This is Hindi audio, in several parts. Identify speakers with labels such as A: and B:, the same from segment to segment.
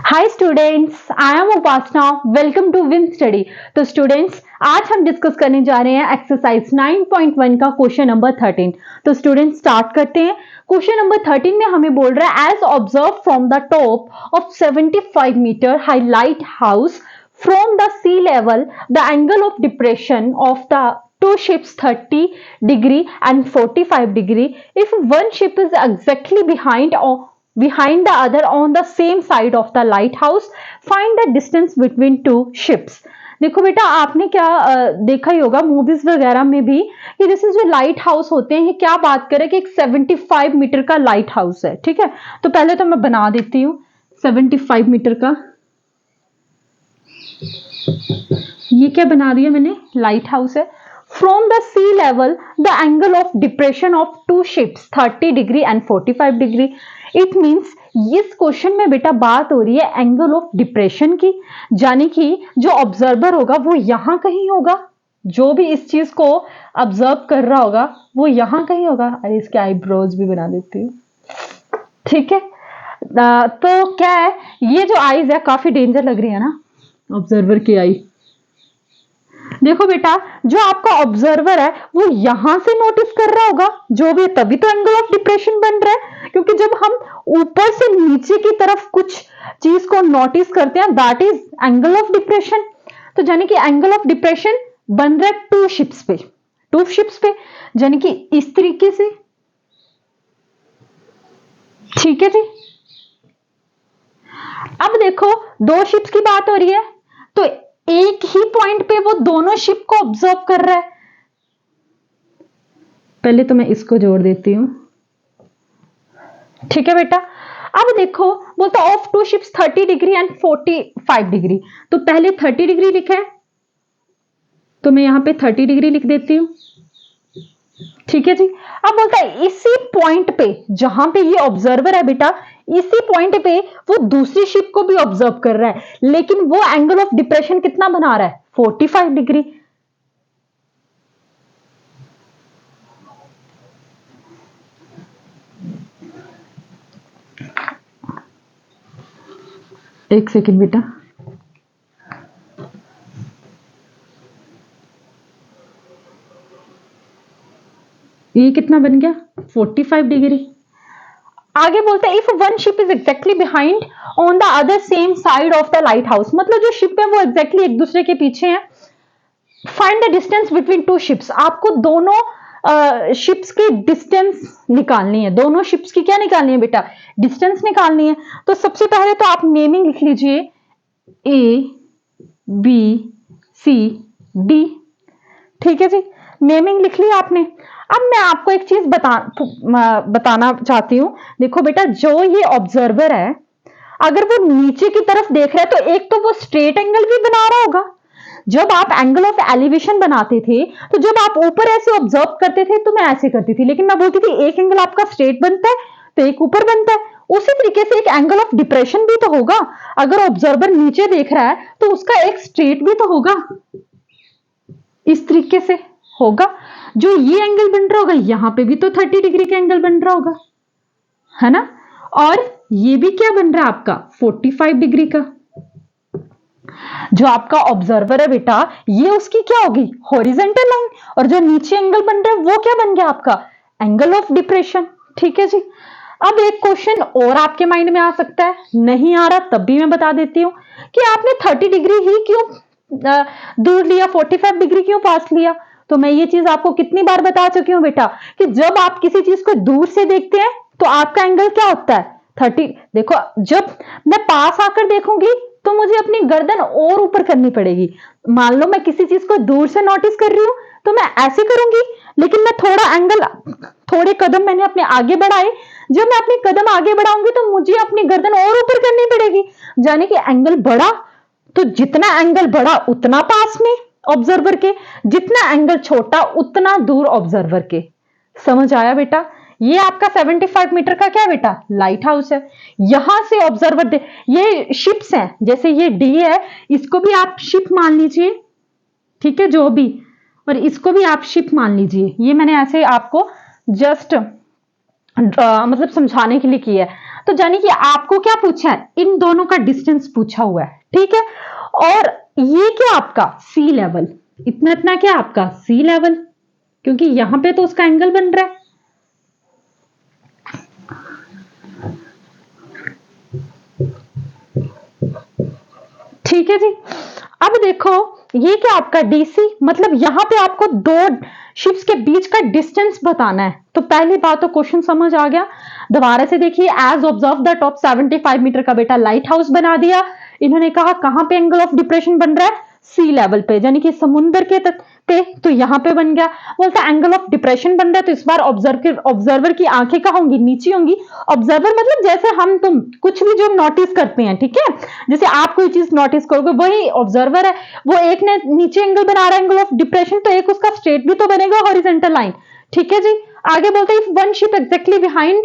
A: Hi students, I am Upasana. Welcome to win study. तो स्टूडेंट्स, आज हम डिस्कस करने जा रहे हैं एक्सरसाइज 9.1 का क्वेश्चन नंबर 13। तो स्टूडेंट्स स्टार्ट करते हैं। क्वेश्चन नंबर 13 में हमें बोल रहा है as observe from the top of 75 metre high lighthouse from the sea level the angle of depression of the two ships 30 degree and 45 degree. If one ship is exactly behind the other on the same side of the lighthouse, find the distance between two ships. देखो बेटा, आपने क्या देखा ही होगा मूवीज वगैरह में भी कि जैसे जो लाइट हाउस होते हैं, ये क्या बात करें कि एक 75 मीटर का लाइट हाउस है। ठीक है, तो पहले तो मैं बना देती हूँ 75 मीटर का। ये क्या बना दिया मैंने, लाइट हाउस है। From the sea level, the angle of depression of two ships 30 degree and 45 degree. It means इस क्वेश्चन में बेटा बात हो रही है एंगल ऑफ डिप्रेशन की, यानी कि जो ऑब्जर्वर होगा वो यहां कहीं होगा, जो भी इस चीज को ऑब्जर्व कर रहा होगा वो यहां कहीं होगा। अरे इसके आईब्रोज भी बना देती हूँ। ठीक है, तो क्या है, ये जो आईज है काफी डेंजर लग रही है ना ऑब्जर्वर की आई। देखो बेटा, जो आपका ऑब्जर्वर है वो यहां से नोटिस कर रहा होगा जो भी, तभी तो एंगल ऑफ डिप्रेशन बन रहा है। क्योंकि जब हम ऊपर से नीचे की तरफ कुछ चीज को नोटिस करते हैं, that is angle of depression. तो यानी कि एंगल ऑफ डिप्रेशन बन रहा है टू शिप्स पे, यानी कि इस तरीके से। ठीक है जी। अब देखो, दो शिप्स की बात हो रही है, तो एक ही पॉइंट पे वो दोनों शिप को ऑब्जर्व कर रहा है। पहले तो मैं इसको जोड़ देती हूं। ठीक है बेटा, अब देखो बोलता of two ships 30 degree and 45 degree. तो पहले 30 डिग्री लिखा है, तो मैं यहां पे 30 डिग्री लिख देती हूं। ठीक है जी। अब बोलता है इसी पॉइंट पे, जहां पे ये ऑब्जर्वर है बेटा, इसी पॉइंट पे वो दूसरी शिप को भी ऑब्जर्व कर रहा है, लेकिन वो एंगल ऑफ डिप्रेशन कितना बना रहा है, 45 डिग्री। एक सेकंड बेटा, ये कितना बन गया, 45 डिग्री। आगे बोलते हैं if one ship is exactly behind on the other same side of the light house, मतलब जो शिप है वो एग्जैक्टली एक दूसरे के पीछे है। Find the distance between two ships, आपको दोनों शिप्स की डिस्टेंस निकालनी है। दोनों शिप्स की क्या निकालनी है बेटा, डिस्टेंस निकालनी है। तो सबसे पहले तो आप नेमिंग लिख लीजिए, ए बी सी डी। ठीक है जी, नेमिंग लिख ली आपने। अब मैं आपको एक चीज बताना चाहती हूं। देखो बेटा, जो ये ऑब्जर्वर है, अगर वो नीचे की तरफ देख रहा है तो एक तो वो स्ट्रेट एंगल भी बना रहा होगा। जब आप एंगल ऑफ एलिवेशन बनाते थे, तो जब आप ऊपर ऐसे ऑब्जर्व करते थे तो मैं ऐसे करती थी, लेकिन मैं बोलती थी एक एंगल आपका स्ट्रेट बनता है तो एक ऊपर बनता है। उसी तरीके से एक एंगल ऑफ डिप्रेशन भी तो होगा। अगर ऑब्जर्वर नीचे देख रहा है तो उसका एक स्ट्रेट भी तो होगा, इस तरीके से होगा। जो ये एंगल बन रहा होगा, यहां पे भी तो 30 डिग्री का एंगल बन रहा होगा, है ना। और ये भी क्या बन रहा है आपका, 45 डिग्री का। जो आपका ऑब्जर्वर है बेटा, ये उसकी क्या होगी, हॉरिजेंटल लाइन। और जो नीचे एंगल बन रहा है वो क्या बन गया आपका, एंगल ऑफ डिप्रेशन। ठीक है जी। अब एक क्वेश्चन और आपके माइंड में आ सकता है, नहीं आ रहा तब भी मैं बता देती हूं कि आपने 30 डिग्री ही क्यों दूर लिया, 45 डिग्री क्यों पास लिया। तो मैं ये चीज आपको कितनी बार बता चुकी हूं बेटा कि जब आप किसी चीज को दूर से देखते हैं तो आपका एंगल क्या होता है, 30। देखो, जब मैं पास आकर देखूंगी तो मुझे अपनी गर्दन और ऊपर करनी पड़ेगी। मान लो मैं किसी चीज को दूर से नोटिस कर रही हूं तो मैं ऐसे करूंगी, लेकिन मैं थोड़े कदम मैंने अपने आगे बढ़ाए। जब मैं अपने कदम आगे बढ़ाऊंगी तो मुझे अपनी गर्दन और ऊपर करनी पड़ेगी, यानी कि एंगल बढ़ा। तो जितना एंगल बढ़ा उतना पास में ऑब्जर्वर के, जितना एंगल छोटा उतना दूर ऑब्जर्वर के। समझ आया बेटा। ये आपका 75 मीटर का क्या बेटा, लाइट हाउस है। यहां से ऑब्जर्वर दे, ये शिप्स हैं, जैसे ये डी है, इसको भी आप शिप मान लीजिए। ठीक है, जो भी, और इसको भी आप शिप मान लीजिए। ये मैंने ऐसे आपको जस्ट मतलब समझाने के लिए किया है। तो जानी कि आपको क्या पूछा है, इन दोनों का डिस्टेंस पूछा हुआ है, ठीक है। और ये क्या आपका सी लेवल, इतना इतना क्या आपका सी लेवल, क्योंकि यहां पे तो उसका एंगल बन रहा है। ठीक है जी। अब देखो ये क्या आपका डीसी, मतलब यहां पे आपको दो शिप्स के बीच का डिस्टेंस बताना है। तो पहली बात तो क्वेश्चन समझ आ गया। दोबारा से देखिए, as observe the top 75 metre का बेटा लाइट हाउस बना दिया। इन्होंने कहा कहां पे एंगल ऑफ डिप्रेशन बन रहा है, सी लेवल पे, यानी कि समुद्र के तट पे, तो यहां पे बन गया। बोलता एंगल ऑफ डिप्रेशन बन रहा है, तो इस बार ऑब्जर्वर की आंखें कहां होंगी, नीचे होंगी। ऑब्जर्वर मतलब जैसे हम तुम कुछ भी जो नोटिस करते हैं, ठीक है, जैसे आप कोई चीज नोटिस करोगे वही ऑब्जर्वर है। वो एक ने नीचे एंगल बना रहा है एंगल ऑफ डिप्रेशन, तो एक उसका स्ट्रेट भी तो बनेगा, हॉरिजॉन्टल लाइन। ठीक है जी। आगे बोलते हैं if one ship exactly behind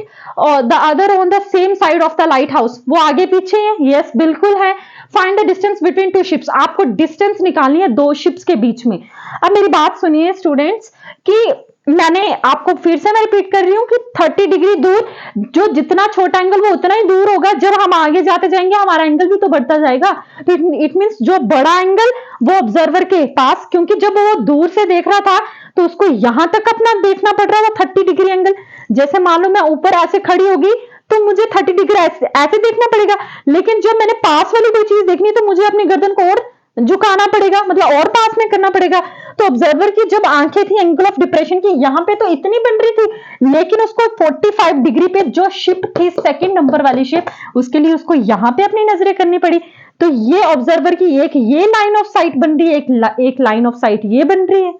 A: the other on the same side of the light house, वो आगे पीछे है, यस बिल्कुल है। Find the distance between two ships, आपको डिस्टेंस निकालनी है दो शिप्स के बीच में। अब मेरी बात सुनिए स्टूडेंट्स, कि मैंने आपको फिर से मैं रिपीट कर रही हूं कि 30 डिग्री दूर, जो जितना छोटा एंगल वो उतना ही दूर होगा। जब हम आगे जाते जाएंगे हमारा एंगल भी तो बढ़ता जाएगा। तो इट मींस जो बड़ा एंगल वो ऑब्जर्वर के पास, क्योंकि जब वो दूर से देख रहा था तो उसको यहां तक अपना देखना पड़ रहा था 30 डिग्री एंगल। जैसे मान लो मैं ऊपर ऐसे खड़ी होगी तो मुझे 30 डिग्री ऐसे देखना पड़ेगा, लेकिन जब मैंने पास वाली कोई चीज देखनी तो मुझे अपनी गर्दन को और झुकाना पड़ेगा, मतलब और पास में करना पड़ेगा। तो ऑब्जर्वर की जब आंखें थी एंगल ऑफ डिप्रेशन की यहाँ पे तो इतनी बन रही थी, लेकिन उसको 45 डिग्री पे जो शिप थी सेकंड नंबर वाली शिप, उसके लिए उसको यहाँ पे अपनी नजरें करनी पड़ी। तो ये ऑब्जर्वर की एक ये लाइन ऑफ साइट बन रही है, एक लाइन ऑफ साइट ये बन रही है।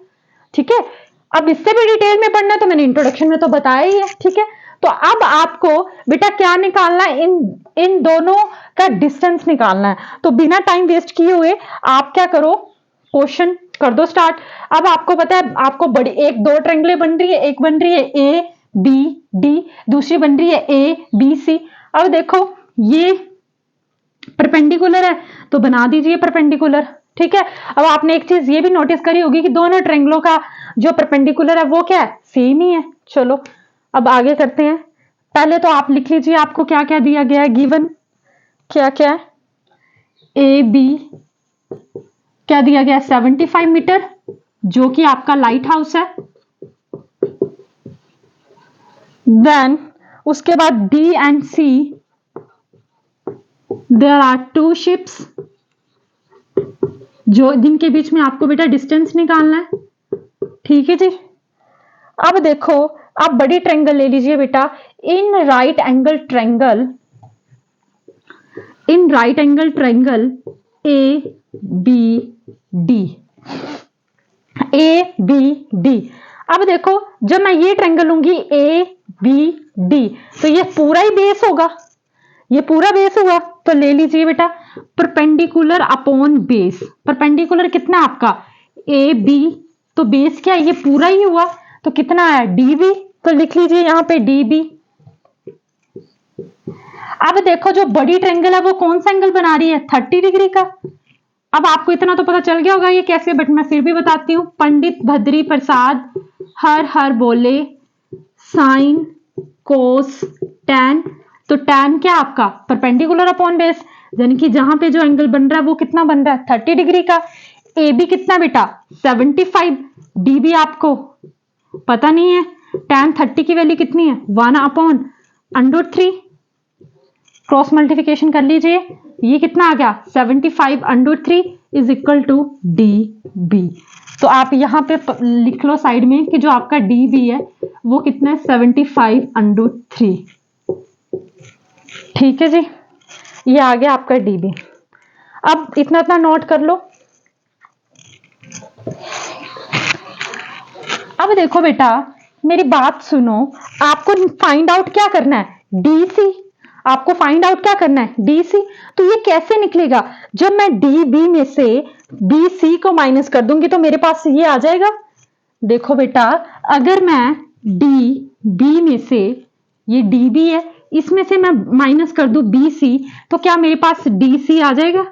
A: ठीक है, अब इससे भी डिटेल में पढ़ना है तो मैंने इंट्रोडक्शन में तो बताया ही है। ठीक है, तो अब आपको बेटा क्या निकालना है, इन दोनों का डिस्टेंस निकालना है। तो बिना टाइम वेस्ट किए हुए आप क्या करो, क्वेश्चन कर दो स्टार्ट। अब आपको पता है आपको बड़ी एक दो ट्रायंगलें बन रही है, एक बन रही है ए बी डी, दूसरी बन रही है ए बी सी। अब देखो ये परपेंडिकुलर है तो बना दीजिए परपेंडिकुलर। ठीक है, अब आपने एक चीज ये भी नोटिस करी होगी कि दोनों ट्रायंगलों का जो परपेंडिकुलर है वो क्या है, सेम ही है। चलो अब आगे करते हैं। पहले तो आप लिख लीजिए आपको क्या क्या दिया गया है, गिवन क्या क्या है, ए बी क्या दिया गया है 75 मीटर, जो कि आपका लाइट हाउस है। देन उसके बाद D and C, there are two ships, जो जिनके बीच में आपको बेटा डिस्टेंस निकालना है। ठीक है जी। अब देखो आप बड़ी ट्रायंगल ले लीजिए बेटा, in right angle triangle A B D, A B D. अब देखो जब मैं ये ट्रायंगल लूंगी ए बी डी, तो ये पूरा ही बेस होगा, ये पूरा बेस हुआ। तो ले लीजिए बेटा परपेंडिकुलर अपॉन बेस। परपेंडिकुलर कितना आपका ए बी, तो बेस क्या है, ये पूरा ही हुआ, तो कितना है डी बी। तो लिख लीजिए यहां पे डी बी। अब देखो जो बड़ी ट्रायंगल है वो कौन सा एंगल बना रही है, 30 डिग्री का। अब आपको इतना तो पता चल गया होगा ये कैसे, बट मैं फिर भी बताती हूँ। पंडित भद्री प्रसाद हर हर बोले साइन कोस टैन, तो टैन क्या आपका परपेंडिकुलर अपॉन बेस, यानी कि जहां पे जो एंगल बन रहा है वो कितना बन रहा है 30 डिग्री का। ए बी कितना बेटा 75, डी बी आपको पता नहीं है, टैन 30 की वैल्यू कितनी है 1/√3, क्रॉस मल्टीप्लिकेशन कर लीजिए, ये कितना आ गया 75/√3 is equal to D B. तो आप यहां पे लिख लो साइड में कि जो आपका डी बी है वो कितना है 75/√3। ठीक है जी, ये आ गया आपका डी बी। अब इतना इतना नोट कर लो। अब देखो बेटा मेरी बात सुनो, आपको फाइंड आउट क्या करना है डीसी, आपको फाइंड आउट क्या करना है डीसी। तो ये कैसे निकलेगा, जब मैं डी बी में से बी सी को माइनस कर दूंगी तो मेरे पास ये आ जाएगा। देखो बेटा अगर मैं डी बी में से, ये डी बी है, इसमें से मैं माइनस कर दूं बी सी, तो क्या मेरे पास डी सी आ जाएगा।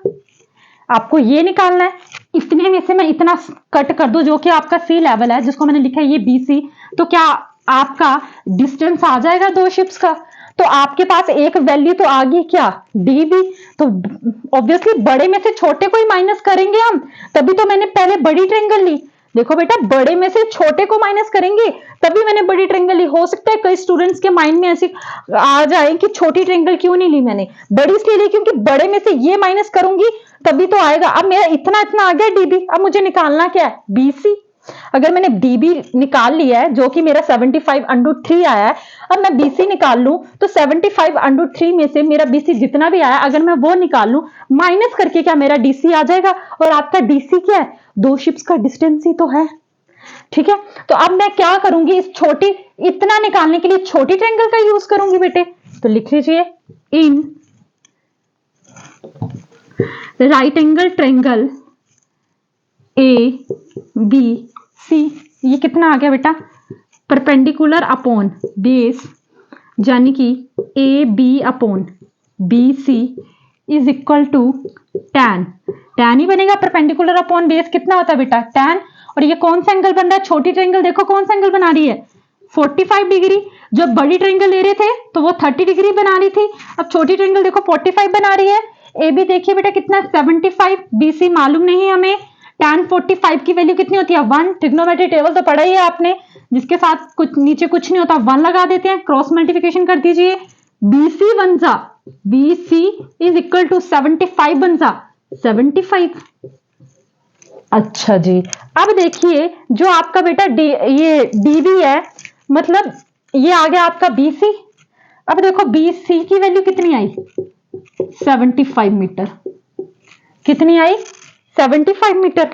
A: आपको ये निकालना है, इतने में से मैं इतना कट कर दूं जो कि आपका सी लेवल है, जिसको मैंने लिखा है ये बी सी, तो क्या आपका डिस्टेंस आ जाएगा दो शिप्स का। तो आपके पास एक वैल्यू तो आ गई क्या, डीबी। तो ऑब्वियसली बड़े में से छोटे को ही माइनस करेंगे हम, तभी तो मैंने पहले बड़ी ट्रायंगल ली। देखो बेटा, बड़े में से छोटे को माइनस करेंगे तभी मैंने बड़ी ट्रायंगल ली। हो सकता है कई स्टूडेंट्स के माइंड में ऐसे आ जाए कि छोटी ट्रायंगल क्यों नहीं ली मैंने, बड़ी इसलिए ली क्योंकि बड़े में से ये माइनस करूंगी तभी तो आएगा। अब मेरा इतना इतना आ गया डीबी, अब मुझे निकालना क्या है, बीसी। अगर मैंने डीबी निकाल लिया है जो कि मेरा 75/3 आया है, अब मैं बीसी निकाल लूं तो 75/3 में से मेरा बीसी जितना भी आया अगर मैं वो निकाल लूं माइनस करके, क्या मेरा डीसी आ जाएगा। और आपका डीसी क्या है, दो शिप्स का डिस्टेंस ही तो है। ठीक है, तो अब मैं क्या करूंगी, इस छोटी इतना निकालने के लिए छोटी ट्रायंगल का यूज करूंगी बेटे। तो लिख लीजिए, in right angle triangle A B C, ये कितना आ गया बेटा, परपेंडिकुलर अपॉन बेस, यानी कि A B upon B C is equal to tan। tan ही बनेगा, परपेंडिकुलर अपॉन बेस कितना होता है बेटा, tan। और ये कौन सा एंगल बन रहा है, छोटी ट्रायंगल देखो कौन सा एंगल बना रही है, 45 डिग्री। जब बड़ी ट्रायंगल ले रहे थे तो वो 30 डिग्री बना रही थी, अब छोटी ट्रायंगल देखो 45 बना रही है। ए बी देखिए बेटा कितना 75, बी सी मालूम नहीं है हमें। tan 45 की वैल्यू कितनी होती है 1, ट्रिग्नोमेट्री टेबल तो पढ़ा ही है आपने, जिसके साथ कुछ नीचे कुछ नहीं होता 1 लगा देते हैं, क्रॉस मल्टीप्लिकेशन कर दीजिए, बीसी बन जा, बीसी इज इक्वल टू 75 बन जा 75। अच्छा जी, अब देखिए जो आपका बेटा ये डीबी है, मतलब ये आ गया आपका बीसी। अब देखो बीसी की वैल्यू कितनी आई, 75 मीटर, कितनी आई 75 मीटर।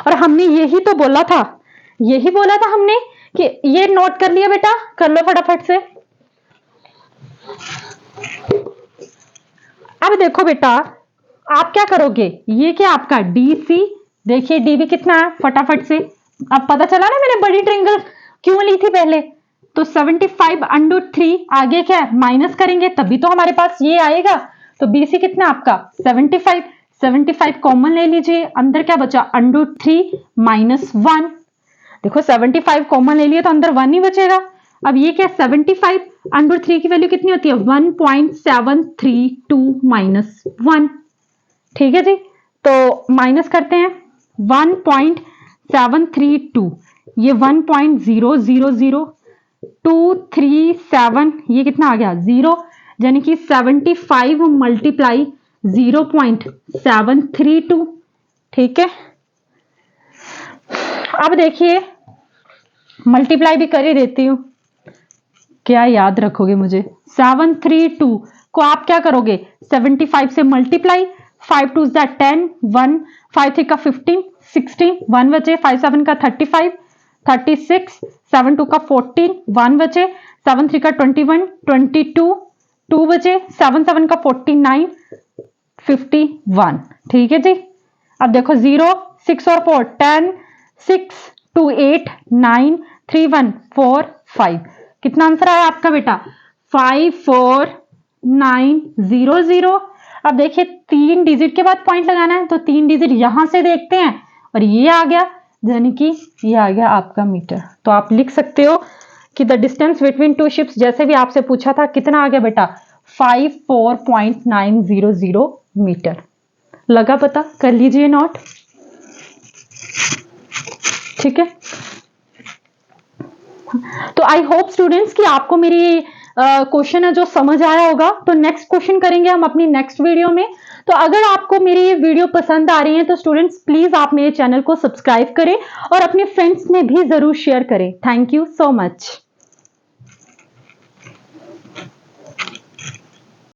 A: और हमने यही तो बोला था, यही बोला था हमने कि ये नोट कर लिया बेटा, कर लो फटाफट से। अब देखो बेटा आप क्या करोगे, ये क्या आपका डीसी, देखिए डीबी कितना है फटाफट से, अब पता चला ना मैंने बड़ी ट्रायंगल क्यों ली थी पहले। तो 75/3 आगे क्या है माइनस करेंगे तभी तो हमारे पास ये आएगा। तो बीसी कितना आपका 75, 75 कॉमन ले लीजिए, अंदर क्या बचा √3 - 1। देखो 75 कॉमन ले लिए तो अंदर 1 ही बचेगा। अब ये क्या 75/3 की वैल्यू कितनी होती है 1.732 - 1। ठीक है जी, तो माइनस करते हैं 1.732, ये 1.000237, ये कितना आ गया 0, यानी कि 75 × 0.732। ठीक है, अब देखिए मल्टीप्लाई भी कर ही देती हूं, क्या याद रखोगे मुझे, 732 को आप क्या करोगे 75 से मल्टीप्लाई, 5 2 10, 1 5 3 का 15, 16 1 बचे, 5 7 का 35, 36 7 2 का 14, 1 बचे, 7 3 का 21, 22 2 बचे, 7 7 का 49, 51। ठीक है जी, अब देखो 0 6 और 4 10, 6 2 8 9 3 1 4 5, कितना आंसर आया आपका बेटा 54900। अब देखिए 3 डिजिट के बाद पॉइंट लगाना है, तो 3 डिजिट यहां से देखते हैं और ये आ गया, यानी कि ये आ गया आपका मीटर। तो आप लिख सकते हो कि the distance between two ships, जैसे भी आपसे पूछा था कितना आ गया बेटा 54.900 मीटर। लगा पता, कर लीजिए नोट। ठीक है, तो आई होप स्टूडेंट्स कि आपको मेरी क्वेश्चन है जो समझ आया होगा। तो नेक्स्ट क्वेश्चन करेंगे हम अपनी नेक्स्ट वीडियो में। तो अगर आपको मेरी ये वीडियो पसंद आ रही है तो स्टूडेंट्स प्लीज आप मेरे चैनल को सब्सक्राइब करें और अपने फ्रेंड्स में भी जरूर शेयर करें। Thank you so much.